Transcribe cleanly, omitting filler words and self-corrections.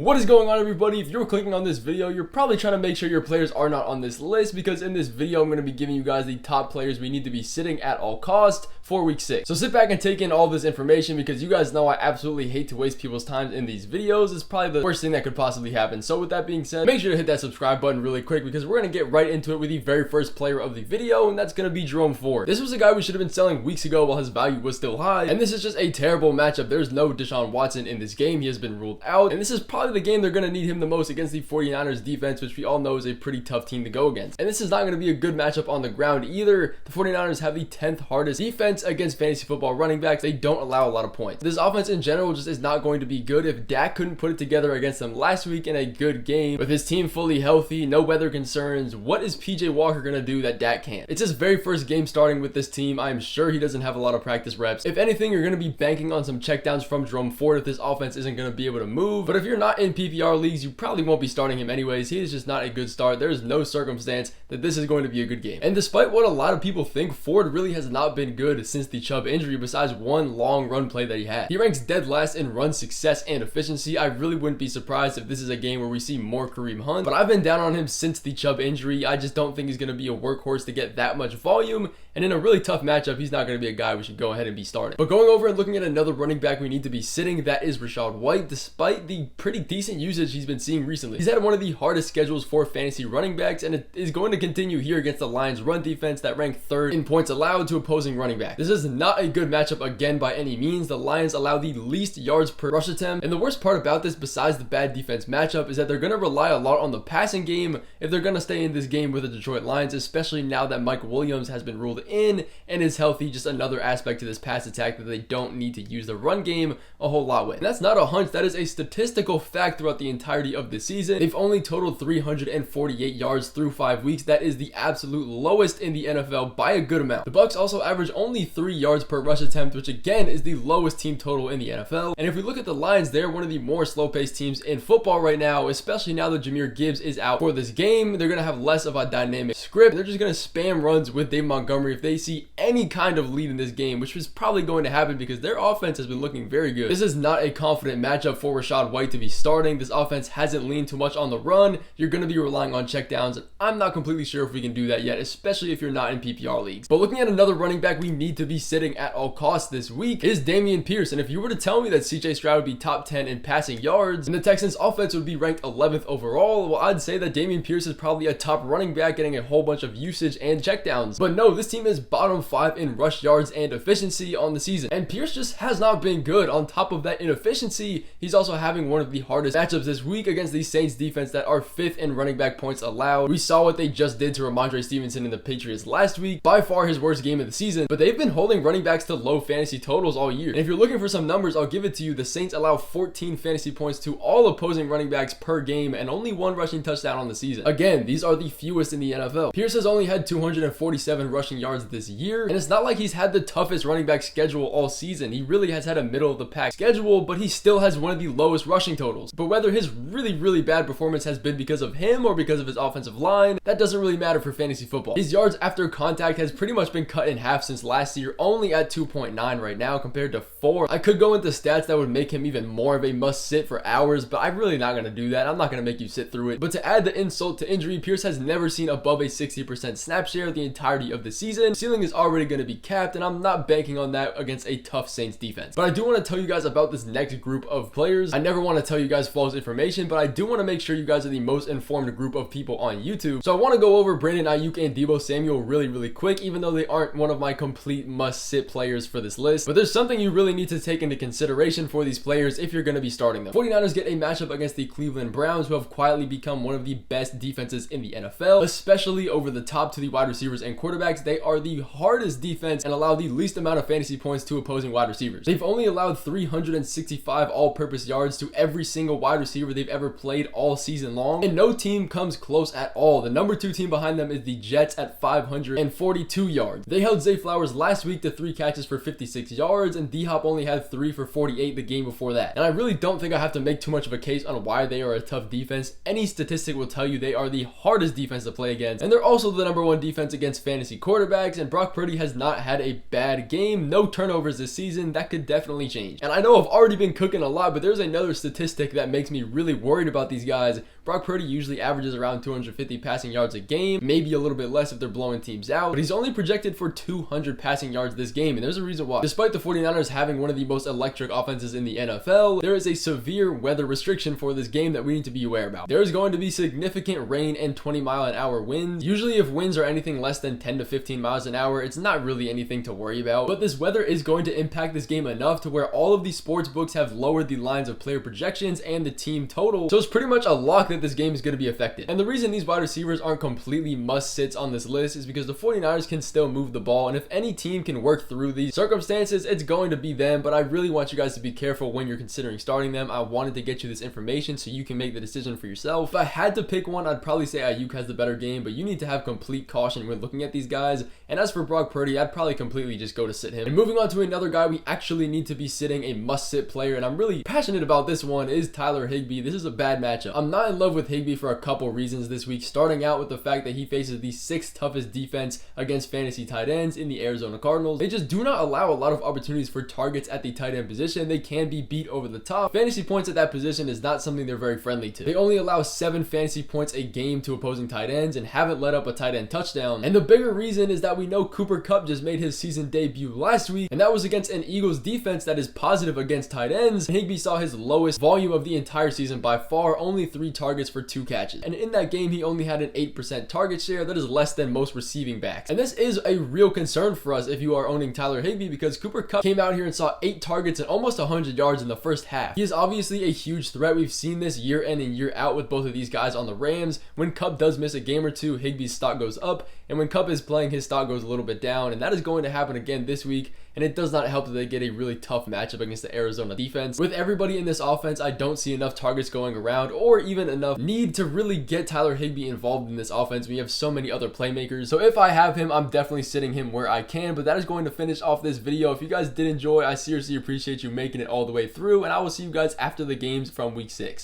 What is going on, everybody? If you're clicking on this video, you're probably trying to make sure your players are not on this list, because in this video I'm going to be giving you guys the top players we need to be sitting at all cost for week 6. So sit back and take in all this information, because you guys know I absolutely hate to waste people's time in these videos. It's probably the worst thing that could possibly happen. So with that being said, make sure to hit that subscribe button really quick, because we're going to get right into it with the very first player of the video, and that's going to be Jerome Ford. This was a guy we should have been selling weeks ago while his value was still high, and this is just a terrible matchup. There's no Deshaun Watson in this game. He has been ruled out, and this is probably the game they're going to need him the most against the 49ers defense, which we all know is a pretty tough team to go against. And this is not going to be a good matchup on the ground either. The 49ers have the 10th hardest defense against fantasy football running backs. They don't allow a lot of points. This offense in general just is not going to be good. If Dak couldn't put it together against them last week in a good game, with his team fully healthy, no weather concerns, what is PJ Walker going to do that Dak can't? It's his very first game starting with this team. I'm sure he doesn't have a lot of practice reps. If anything, you're going to be banking on some checkdowns from Jerome Ford if this offense isn't going to be able to move. But if you're not in PPR leagues, you probably won't be starting him anyways. He is just not a good start. There's no circumstance that this is going to be a good game. And despite what a lot of people think, Ford really has not been good since the Chubb injury, besides one long run play that he had. He ranks dead last in run success and efficiency. I really wouldn't be surprised if this is a game where we see more Kareem Hunt, but I've been down on him since the Chubb injury. I just don't think he's going to be a workhorse to get that much volume, and in a really tough matchup, he's not going to be a guy we should go ahead and be starting. But going over and looking at another running back we need to be sitting, that is Rachaad White. Despite the pretty decent usage he's been seeing recently, he's had one of the hardest schedules for fantasy running backs, and it is going to continue here against the Lions run defense that rank 3rd in points allowed to opposing running backs. This is not a good matchup again by any means. The Lions allow the least yards per rush attempt, and the worst part about this, besides the bad defense matchup, is that they're going to rely a lot on the passing game if they're going to stay in this game with the Detroit Lions, especially now that Mike Williams has been ruled in and is healthy. Just another aspect to this pass attack that they don't need to use the run game a whole lot with. And that's not a hunch, that is a statistical fact throughout the entirety of the season. They've only totaled 348 yards through 5 weeks. That is the absolute lowest in the NFL by a good amount. The Bucs also average only 3 yards per rush attempt, which again is the lowest team total in the NFL. And if we look at the Lions, they're one of the more slow-paced teams in football right now, especially now that Jahmyr Gibbs is out for this game. They're going to have less of a dynamic script. They're just going to spam runs with David Montgomery if they see any kind of lead in this game, which is probably going to happen because their offense has been looking very good. This is not a confident matchup for Rachaad White to be starting. This offense hasn't leaned too much on the run. You're going to be relying on checkdowns, and I'm not completely sure if we can do that yet, especially if you're not in PPR leagues. But looking at another running back we need to be sitting at all costs this week is Dameon Pierce. And if you were to tell me that CJ Stroud would be top 10 in passing yards and the Texans offense would be ranked 11th overall, well, I'd say that Dameon Pierce is probably a top running back getting a whole bunch of usage and checkdowns. But no, this team is bottom 5 in rush yards and efficiency on the season, and Pierce just has not been good. On top of that inefficiency, he's also having one of the hardest matchups this week against the Saints defense that are 5th in running back points allowed. We saw what they just did to Ramondre Stevenson in the Patriots last week, by far his worst game of the season, but they've been holding running backs to low fantasy totals all year. And if you're looking for some numbers, I'll give it to you. The Saints allow 14 fantasy points to all opposing running backs per game and only 1 rushing touchdown on the season. Again, these are the fewest in the NFL. Pierce has only had 247 rushing yards this year, and it's not like he's had the toughest running back schedule all season. He really has had a middle of the pack schedule, but he still has one of the lowest rushing totals. But whether his really bad performance has been because of him or because of his offensive line, that doesn't really matter for fantasy football. His yards after contact has pretty much been cut in half since last year, only at 2.9 right now compared to 4. I could go into stats that would make him even more of a must sit for hours, but I'm really not going to do that. I'm not going to make you sit through it. But to add the insult to injury, Pierce has never seen above a 60% snap share the entirety of the season. Ceiling is already going to be capped, and I'm not banking on that against a tough Saints defense. But I do want to tell you guys about this next group of players. I never want to tell you guys false information, but I do want to make sure you guys are the most informed group of people on YouTube. So I want to go over Brandon Aiyuk and Deebo Samuel really quick, even though they aren't one of my complete must-sit players for this list. But there's something you really need to take into consideration for these players if you're going to be starting them. 49ers get a matchup against the Cleveland Browns, who have quietly become one of the best defenses in the NFL, especially over the top to the wide receivers and quarterbacks. They are the hardest defense and allow the least amount of fantasy points to opposing wide receivers. They've only allowed 365 all-purpose yards to every single wide receiver they've ever played all season long, and no team comes close at all. The number 2 team behind them is the Jets at 542 yards. They held Zay Flowers last week to 3 catches for 56 yards, and D-Hop only had 3 for 48 the game before that. And I really don't think I have to make too much of a case on why they are a tough defense. Any statistic will tell you they are the hardest defense to play against, and they're also the number 1 defense against fantasy quarterbacks. quarterbacks, and Brock Purdy has not had a bad game. No turnovers this season. That could definitely change. And I know I've already been cooking a lot, but there's another statistic that makes me really worried about these guys. Brock Purdy usually averages around 250 passing yards a game, maybe a little bit less if they're blowing teams out, but he's only projected for 200 passing yards this game, and there's a reason why. Despite the 49ers having one of the most electric offenses in the NFL, there is a severe weather restriction for this game that we need to be aware about. There is going to be significant rain and 20-mile-an-hour winds. Usually if winds are anything less than 10 to 15 miles an hour, it's not really anything to worry about, but this weather is going to impact this game enough to where all of these sports books have lowered the lines of player projections and the team total, so it's pretty much a lock that this game is going to be affected. And the reason these wide receivers aren't completely must-sits on this list is because the 49ers can still move the ball, and if any team can work through these circumstances, it's going to be them. But I really want you guys to be careful when you're considering starting them. I wanted to get you this information so you can make the decision for yourself. If I had to pick one, I'd probably say Aiyuk has the better game, but you need to have complete caution when looking at these guys. And as for Brock Purdy, I'd probably completely just go to sit him. And moving on to another guy we actually need to be sitting, a must-sit player, and I'm really passionate about this one, is Tyler Higbee. This is a bad matchup. I'm not in love with Higbee for a couple reasons this week, starting out with the fact that he faces the 6th toughest defense against fantasy tight ends in the Arizona Cardinals. They just do not allow a lot of opportunities for targets at the tight end position. They can be beat over the top. Fantasy points at that position is not something they're very friendly to. They only allow 7 fantasy points a game to opposing tight ends and haven't let up a tight end touchdown. And the bigger reason is that we know Cooper Kupp just made his season debut last week, and that was against an Eagles defense that is positive against tight ends. And Higbee saw his lowest volume of the entire season by far, only 3 targets for 2 catches. And in that game, he only had an 8% target share. That is less than most receiving backs. And this is a real concern for us if you are owning Tyler Higbee, because Cooper Kupp came out here and saw 8 targets and almost 100 yards in the first half. He is obviously a huge threat. We've seen this year in and year out with both of these guys on the Rams. When Kupp does miss a game or two, Higbee's stock goes up, and when Kupp is playing, his stock goes a little bit down, and that is going to happen again this week. And it does not help that they get a really tough matchup against the Arizona defense. With everybody in this offense, I don't see enough targets going around or even enough need to really get Tyler Higbee involved in this offense. We have so many other playmakers. So if I have him, I'm definitely sitting him where I can. But that is going to finish off this video. If you guys did enjoy, I seriously appreciate you making it all the way through. And I will see you guys after the games from week 6.